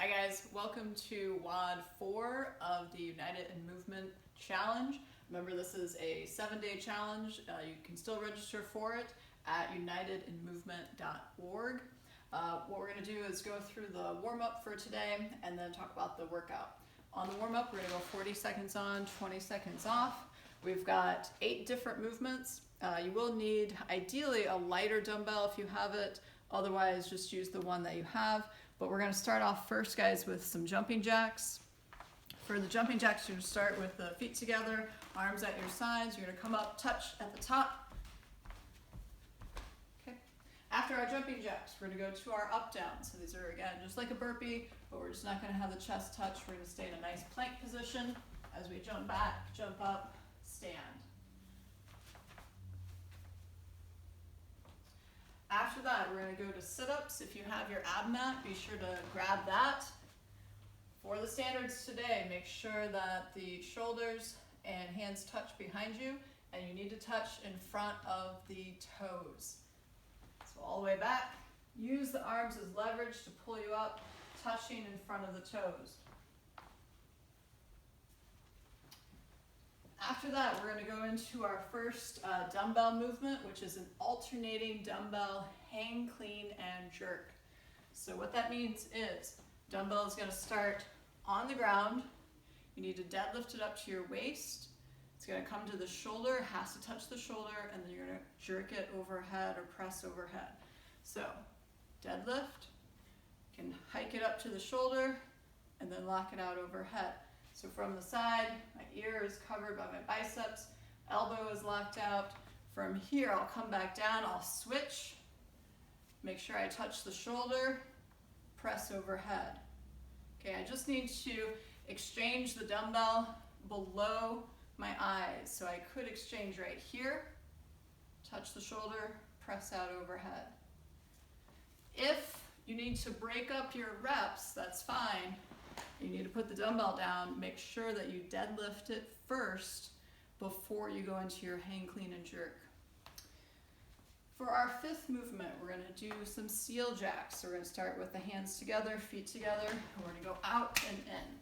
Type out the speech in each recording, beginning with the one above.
Hi guys, welcome to WOD 4 of the United in Movement Challenge. Remember, this is a 7-day challenge. You can still register for it at unitedinmovement.org. What we're going to do is go through the warm-up for today and then talk about the workout. On the warm-up, we're going to go 40 seconds on, 20 seconds off. We've got 8 different movements. You will need, ideally, a lighter dumbbell if you have it. Otherwise, just use the one that you have. But we're going to start off first, guys, with some jumping jacks. For the jumping jacks, you're going to start with the feet together, arms at your sides. You're going to come up, touch at the top. Okay. After our jumping jacks, we're going to go to our up-down. So these are, again, just like a burpee, but we're just not going to have the chest touch. We're going to stay in a nice plank position as we jump back, jump up, stand. After that, we're going to go to sit-ups. If you have your ab mat, be sure to grab that. For the standards today, make sure that the shoulders and hands touch behind you, and you need to touch in front of the toes. So all the way back, use the arms as leverage to pull you up, touching in front of the toes. After that, we're going to go into our first dumbbell movement, which is an alternating dumbbell hang, clean, and jerk. So what that means is dumbbell is going to start on the ground. You need to deadlift it up to your waist. It's going to come to the shoulder, has to touch the shoulder, and then you're going to jerk it overhead or press overhead. So deadlift, you can hike it up to the shoulder, and then lock it out overhead. So from the side, my ear is covered by my biceps, elbow is locked out. From here, I'll come back down, I'll switch, make sure I touch the shoulder, press overhead. Okay, I just need to exchange the dumbbell below my eyes. So I could exchange right here, touch the shoulder, press out overhead. If you need to break up your reps, that's fine. You need to put the dumbbell down, make sure that you deadlift it first before you go into your hang, clean, and jerk. For our fifth movement, we're going to do some seal jacks. So we're going to start with the hands together, feet together, and we're going to go out and in.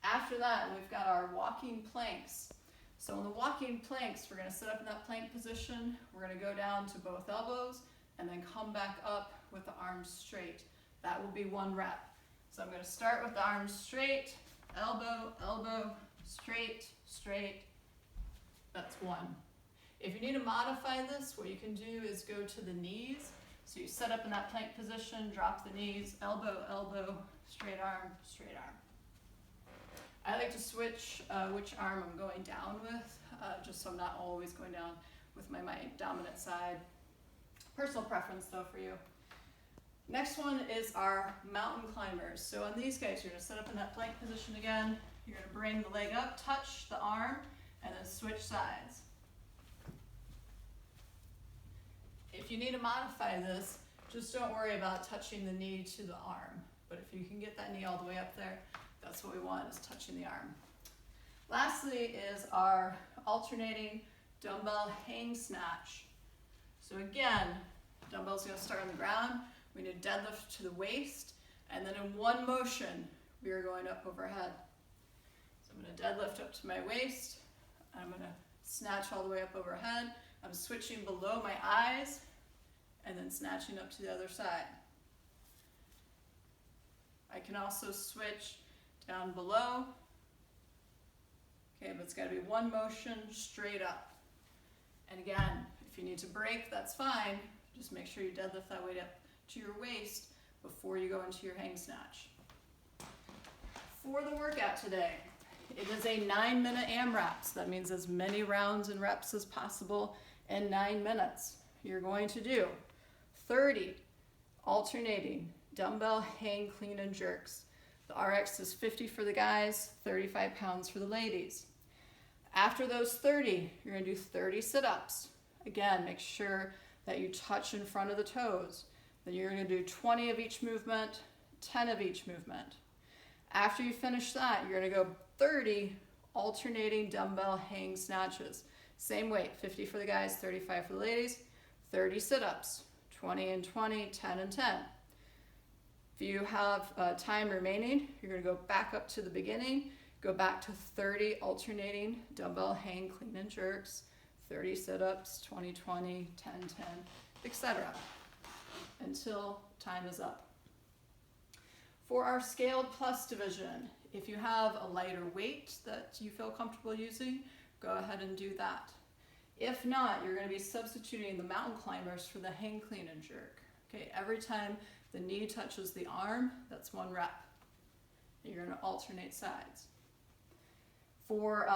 After that, we've got our walking planks. So in the walking planks, we're going to sit up in that plank position. We're going to go down to both elbows and then come back up with the arms straight. That will be 1 rep. So I'm going to start with the arms straight, elbow, elbow, straight, straight. That's 1. If you need to modify this, what you can do is go to the knees. So you set up in that plank position, drop the knees, elbow, elbow, straight arm, straight arm. I like to switch which arm I'm going down with, just so I'm not always going down with my dominant side. Personal preference though for you. Next one is our mountain climbers. So on these guys, you're going to set up in that plank position again. You're going to bring the leg up, touch the arm, and then switch sides. If you need to modify this, just don't worry about touching the knee to the arm. But if you can get that knee all the way up there, that's what we want, is touching the arm. Lastly is our alternating dumbbell hang snatch. So again, dumbbell's going to start on the ground. We need to deadlift to the waist, and then in one motion, we are going up overhead. So I'm going to deadlift up to my waist, and I'm going to snatch all the way up overhead. I'm switching below my eyes, and then snatching up to the other side. I can also switch down below. Okay, but it's got to be one motion straight up. And again, if you need to break, that's fine. Just make sure you deadlift that weight up to your waist before you go into your hang snatch. For the workout today, it is a 9-minute AMRAP. So that means as many rounds and reps as possible in 9 minutes. You're going to do 30 alternating dumbbell hang, clean, and jerks. The RX is 50 for the guys, 35 pounds for the ladies. After those 30, you're going to do 30 sit-ups. Again, make sure that you touch in front of the toes. Then you're going to do 20 of each movement, 10 of each movement. After you finish that, you're going to go 30 alternating dumbbell hang snatches. Same weight, 50 for the guys, 35 for the ladies, 30 sit-ups, 20 and 20, 10 and 10. If you have time remaining, you're going to go back up to the beginning, go back to 30 alternating dumbbell hang, clean, and jerks, 30 sit-ups, 20, 20, 10, 10, etc. until time is up. For our scaled plus division, if you have a lighter weight that you feel comfortable using, go ahead and do that. If not, you're going to be substituting the mountain climbers for the hang, clean, and jerk. Okay, every time the knee touches the arm, that's 1 rep. You're going to alternate sides. For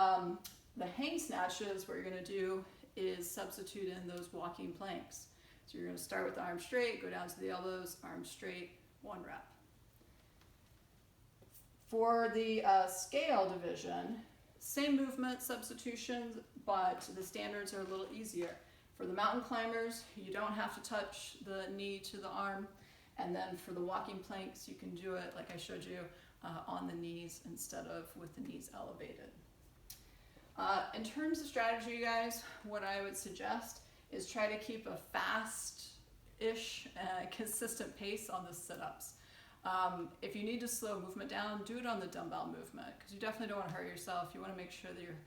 the hang snatches, what you're going to do is substitute in those walking planks. So you're going to start with the arm straight, go down to the elbows, arm straight, 1 rep. For the scale division, same movement substitutions, but the standards are a little easier. For the mountain climbers, you don't have to touch the knee to the arm. And then for the walking planks, you can do it like I showed you on the knees instead of with the knees elevated. In terms of strategy, you guys, what I would suggest is try to keep a fast-ish, consistent pace on the sit-ups. If you need to slow movement down, do it on the dumbbell movement, because you definitely don't want to hurt yourself. You want to make sure that you're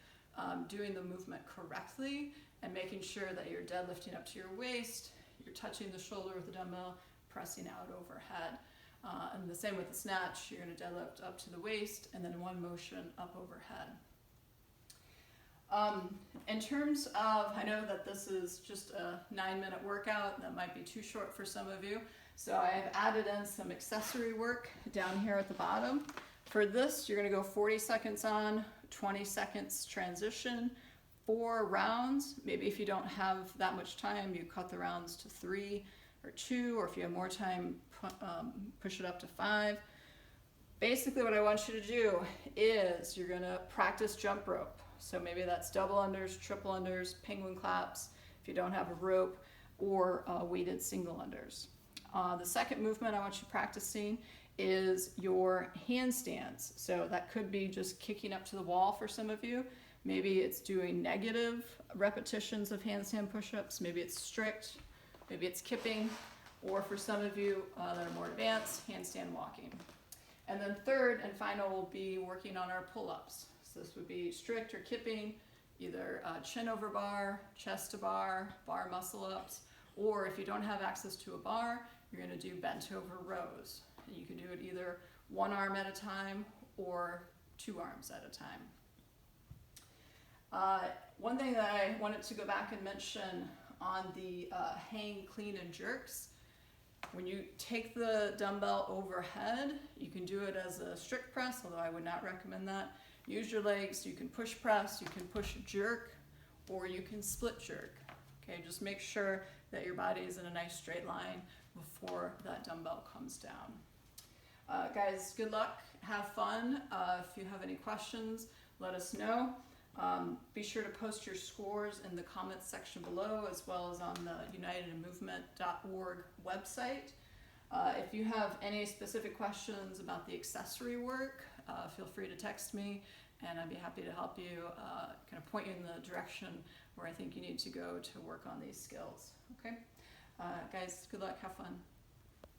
doing the movement correctly and making sure that you're deadlifting up to your waist, you're touching the shoulder with the dumbbell, pressing out overhead. And the same with the snatch, you're going to deadlift up to the waist and then 1 motion up overhead. In terms of, I know that this is just a 9-minute workout, that might be too short for some of you, so I've added in some accessory work down here at the bottom. For this, you're going to go 40 seconds on, 20 seconds transition, 4 rounds. Maybe if you don't have that much time, you cut the rounds to 3 or 2, or if you have more time, push it up to 5. Basically what I want you to do is you're going to practice jump rope. So maybe that's double unders, triple unders, penguin claps if you don't have a rope, or weighted single unders. The second movement I want you practicing is your handstands. So that could be just kicking up to the wall for some of you. Maybe it's doing negative repetitions of handstand push-ups. Maybe it's strict. Maybe it's kipping. Or for some of you that are more advanced, handstand walking. And then third and final will be working on our pull-ups. So this would be strict or kipping, either chin over bar, chest to bar, bar muscle ups, or if you don't have access to a bar, you're going to do bent over rows. And you can do it either 1 arm at a time or 2 arms at a time. One thing that I wanted to go back and mention on the hang, clean, and jerks, when you take the dumbbell overhead, you can do it as a strict press, although I would not recommend that. Use your legs, you can push press, you can push jerk, or you can split jerk. Okay, just make sure that your body is in a nice straight line before that dumbbell comes down. Guys, good luck, have fun. If you have any questions, let us know. Be sure to post your scores in the comments section below, as well as on the unitedinmovement.org website. If you have any specific questions about the accessory work, feel free to text me, and I'd be happy to help you, kind of point you in the direction where I think you need to go to work on these skills. Okay? Guys, good luck, have fun.